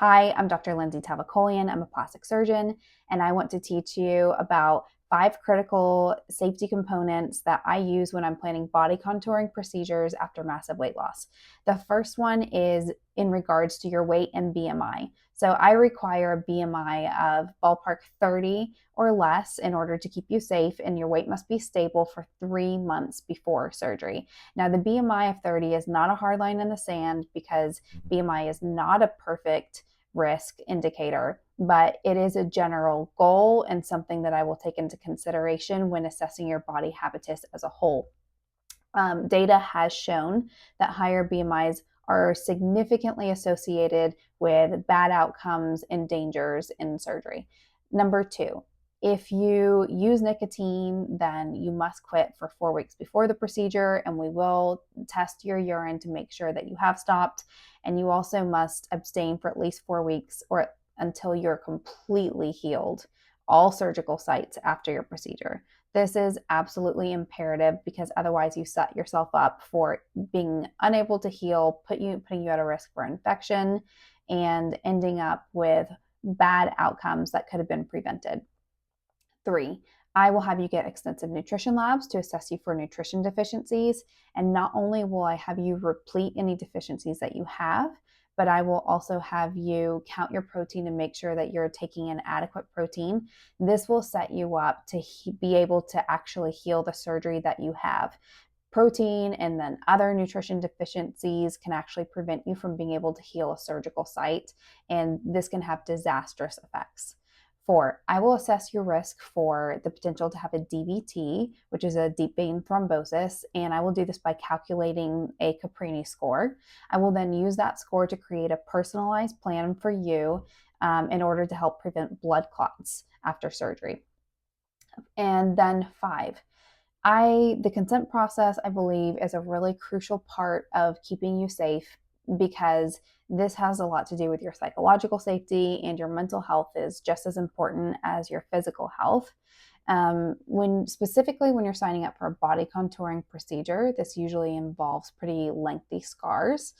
Hi, I'm Dr. Lindsey Tavakolian. I'm a plastic surgeon, and I want to teach you about 5 critical safety components that I use when I'm planning body contouring procedures after massive weight loss. The first one is in regards to your weight and BMI. So I require a BMI of ballpark 30 or less in order to keep you safe, and your weight must be stable for 3 months before surgery. Now, the BMI of 30 is not a hard line in the sand because BMI is not a perfect risk indicator, but it is a general goal and something that I will take into consideration when assessing your body habitus as a whole. Data has shown that higher BMIs are significantly associated with bad outcomes and dangers in surgery. Number 2, if you use nicotine, then you must quit for 4 weeks before the procedure, and we will test your urine to make sure that you have stopped. And you also must abstain for at least 4 weeks or until you're completely healed, all surgical sites after your procedure. This is absolutely imperative because otherwise you set yourself up for being unable to heal, putting you at a risk for infection, and ending up with bad outcomes that could have been prevented. 3, I will have you get extensive nutrition labs to assess you for nutrition deficiencies. And not only will I have you replete any deficiencies that you have, but I will also have you count your protein and make sure that you're taking an adequate protein. This will set you up to be able to actually heal the surgery that you have. Protein and then other nutrition deficiencies can actually prevent you from being able to heal a surgical site, and this can have disastrous effects. 4, I will assess your risk for the potential to have a DVT, which is a deep vein thrombosis, and I will do this by calculating a Caprini score. I will then use that score to create a personalized plan for you in order to help prevent blood clots after surgery. And then 5, the consent process, I believe, is a really crucial part of keeping you safe because this has a lot to do with your psychological safety, and your mental health is just as important as your physical health. Specifically when you're signing up for a body contouring procedure, this usually involves pretty lengthy scars.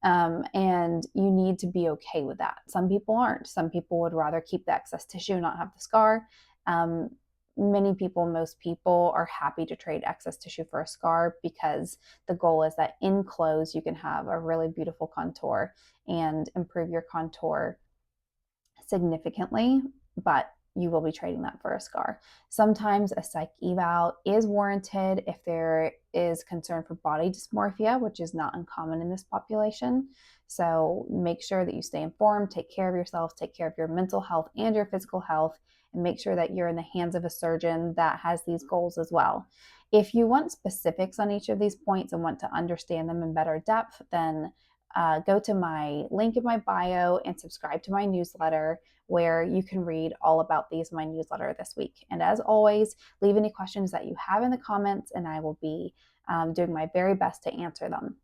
And you need to be okay with that. Some people aren't. Some people would rather keep the excess tissue and not have the scar. Most people are happy to trade excess tissue for a scar because the goal is that in close you can have a really beautiful contour and improve your contour significantly, but you will be trading that for a scar. Sometimes a psych eval is warranted if there is concern for body dysmorphia, which is not uncommon in this population. So make sure that you stay informed, take care of yourself, take care of your mental health and your physical health, and make sure that you're in the hands of a surgeon that has these goals as well. If you want specifics on each of these points and want to understand them in better depth, then go to my link in my bio and subscribe to my newsletter, where you can read all about these in my newsletter this week. And as always, leave any questions that you have in the comments, and I will be doing my very best to answer them.